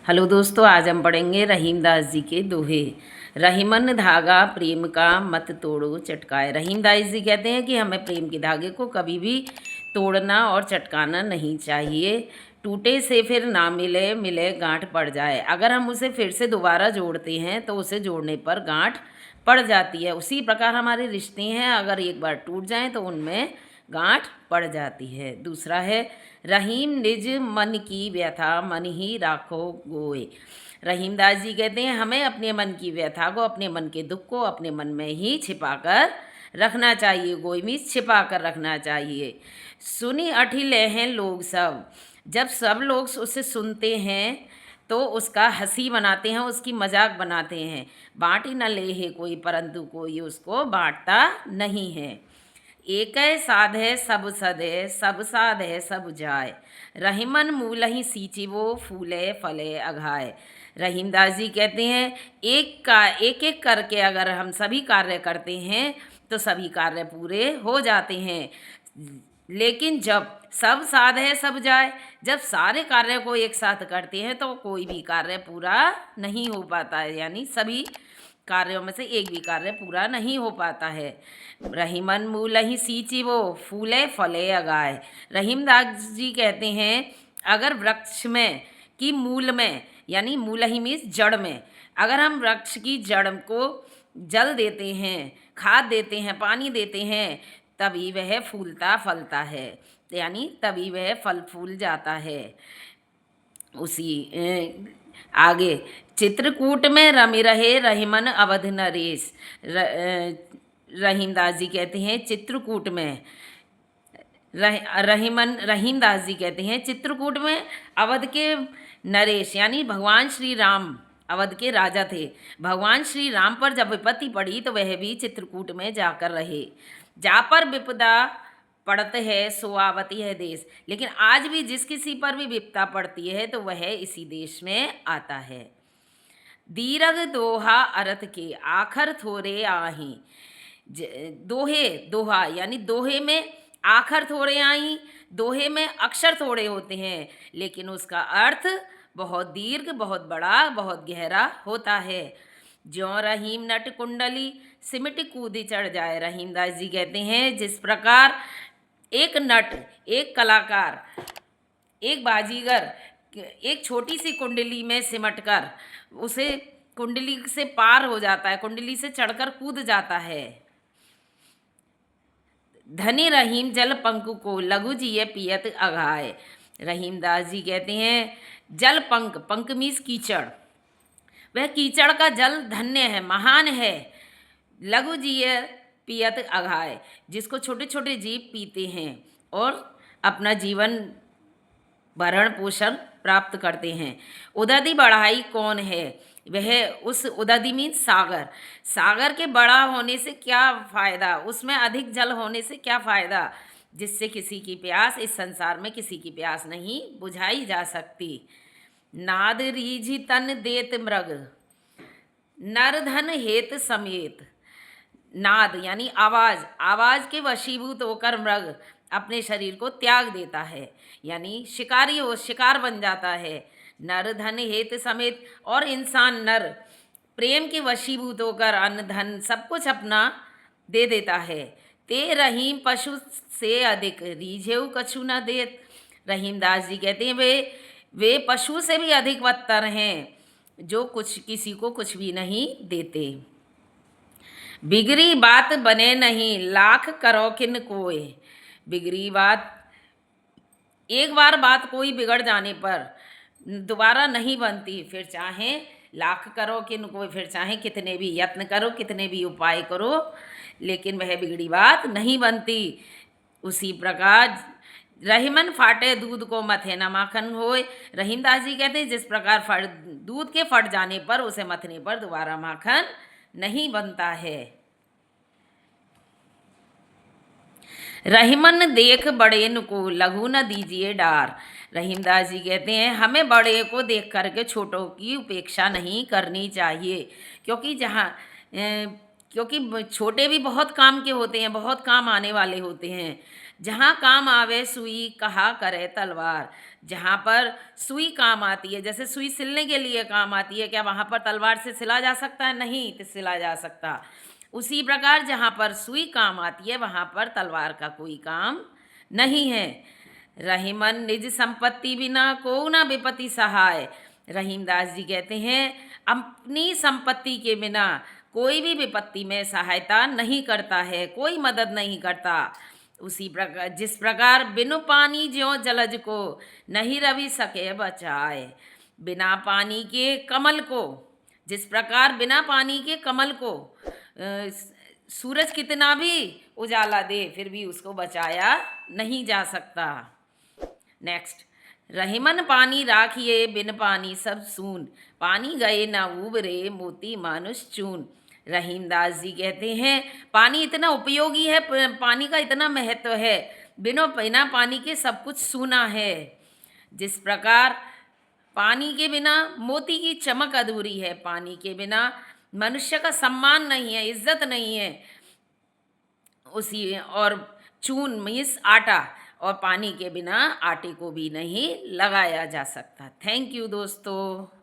Hello दोस्तों, आज हम पढ़ेंगे रहीमदास जी के दोहे। रहीमन धागा प्रेम का मत तोड़ो चटकाए। रहीमदास जी कहते हैं कि हमें प्रेम के धागे को कभी भी तोड़ना और चटकाना नहीं चाहिए। टूटे से फिर ना मिले, मिले गांठ पड़ जाए। अगर हम उसे फिर से दोबारा जोड़ते हैं तो उसे जोड़ने पर गांठ पड़ जाती है। उसी प्रकार हमारे रिश्ते हैं, अगर एक बार टूट जाएं तो उनमें गांठ पड़ जाती है। दूसरा है रहीम निज मन की व्यथा मन ही राखो गोए। रहीमदास जी कहते हैं हमें अपने मन की व्यथा को, अपने मन के दुख को अपने मन में ही छिपाकर रखना चाहिए। गोई मीन्स छिपा कर रखना चाहिए। सुनी अठिले हैं लोग सब। जब सब लोग उसे सुनते हैं तो उसका हंसी बनाते हैं, उसकी मजाक बनाते हैं। बाँट ही न ले है कोई, परंतु कोई उसको बांटता नहीं है। एक साध है सब सद है, सब साध है सब जाय। रहीमन मूल ही सींचिवो फूले फले अघाय। रहीमदास जी कहते हैं एक एक करके अगर हम सभी कार्य करते हैं तो सभी कार्य पूरे हो जाते हैं। लेकिन जब सब साध है सब जाए, जब सारे कार्य को एक साथ करते हैं तो कोई भी कार्य पूरा नहीं हो पाता है, यानी सभी कार्यों में से एक भी कार्य पूरा नहीं हो पाता है। रहीमन मूल ही सींची वो फूले फले अगाए। रहीमदास जी कहते हैं अगर वृक्ष में की मूल में, यानी मूल ही मीन्स जड़ में, अगर हम वृक्ष की जड़ को जल देते हैं, खाद देते हैं, पानी देते हैं, तभी वह फूलता फलता है, यानी तभी वह फल फूल जाता है। उसी आगे चित्रकूट में रमि रहे रहीमन अवध नरेश। रहीमदास जी कहते हैं चित्रकूट में रहीमदास जी कहते हैं चित्रकूट में अवध के नरेश यानी भगवान श्री राम अवध के राजा थे। भगवान श्री राम पर जब विपत्ति पड़ी तो वह भी चित्रकूट में जाकर रहे। जा पर विपदा पड़त है सो आवती है देश। लेकिन आज भी जिस किसी पर भी विपदा पड़ती है तो वह इसी देश में आता है। दीरघ दोहा अर्थ के आखर थोड़े आही। दोहे, दोहा यानी दोहे में आखर थोड़े आई। दोहे में अक्षर थोड़े होते हैं लेकिन उसका अर्थ बहुत दीर्घ, बहुत बड़ा, बहुत गहरा होता है। ज्यों रहीम नट कुंडली सिमट कूद चढ़ जाए। रहीमदास जी कहते हैं जिस प्रकार एक नट, एक कलाकार, एक बाजीगर एक छोटी सी कुंडली में सिमटकर उसे कुंडली से पार हो जाता है, कुंडली से चढ़कर कूद जाता है। धनी रहीम जल पंख को लघु जिये पियत अघाय। रहीमदास जी कहते हैं जल पंख, पंख मीन्स कीचड़, वह कीचड़ का जल धन्य है, महान है। लघु जिये पियत अघाय, जिसको छोटे छोटे जीव पीते हैं और अपना जीवन भरण पोषण प्राप्त करते हैं। उदधि बढ़ाई कौन है, वह उस उदधि मीन्स सागर, सागर के बड़ा होने से क्या फ़ायदा, उसमें अधिक जल होने से क्या फ़ायदा, जिससे किसी की प्यास इस संसार में किसी की प्यास नहीं बुझाई जा सकती। नाद रीझ तन देत मृग नर धन हेत समेत। नाद यानी आवाज़, आवाज़ के वशीभूत होकर मृग अपने शरीर को त्याग देता है, यानी शिकारी हो शिकार बन जाता है। नर धन हेत समेत, और इंसान नर प्रेम के वशीभूत होकर अन्न धन सब कुछ अपना दे देता है। ते रहीम पशु से अधिक रीझेऊ कछु न देत। रहीमदास जी कहते हैं वे पशु से भी अधिक बदतर हैं जो कुछ किसी को कुछ भी नहीं देते। बिगड़ी बात बने नहीं लाख करो किन कोय। बिगड़ी बात, एक बार बात कोई बिगड़ जाने पर दोबारा नहीं बनती, फिर चाहे लाख करो किन कोय, फिर चाहे कितने भी यत्न करो, कितने भी उपाय करो, लेकिन वह बिगड़ी बात नहीं बनती। उसी प्रकार रहीमन फाटे दूध को मथे न माखन होए। रहीमदास जी कहते हैं जिस प्रकार दूध के फट जाने पर उसे मथने पर दोबारा माखन नहीं बनता है। रहीमन देख बड़े को लघु न दीजिए डार। रहीमदास जी कहते हैं हमें बड़े को देख करके छोटों की उपेक्षा नहीं करनी चाहिए, क्योंकि छोटे भी बहुत काम के होते हैं, बहुत काम आने वाले होते हैं। जहाँ काम आवे सुई कहा करे तलवार। जहाँ पर सुई काम आती है, जैसे सुई सिलने के लिए काम आती है, क्या वहाँ पर तलवार से सिला जा सकता है? नहीं तो सिला जा सकता। उसी प्रकार जहाँ पर सुई काम आती है वहाँ पर तलवार का कोई काम नहीं है। रहीमन निज संपत्ति बिना को न विपत्ति सहाय। रहीमदास जी कहते हैं अपनी संपत्ति के बिना कोई भी विपत्ति में सहायता नहीं करता है, कोई मदद नहीं करता। उसी प्रकार जिस प्रकार बिनु पानी ज्यों जलज को नहीं रवि सके बचाए। बिना पानी के कमल को, जिस प्रकार बिना पानी के कमल को सूरज कितना भी उजाला दे फिर भी उसको बचाया नहीं जा सकता। नेक्स्ट, रहीमन पानी राखिए बिन पानी सब सून। पानी गए न उबरे मोती मानुष चून। रहीमदास जी कहते हैं पानी इतना उपयोगी है, पानी का इतना महत्व है, बिना पानी के सब कुछ सूना है। जिस प्रकार पानी के बिना मोती की चमक अधूरी है, पानी के बिना मनुष्य का सम्मान नहीं है, इज्जत नहीं है। उसी और चून मीन्स आटा, और पानी के बिना आटे को भी नहीं लगाया जा सकता। थैंक यू दोस्तों।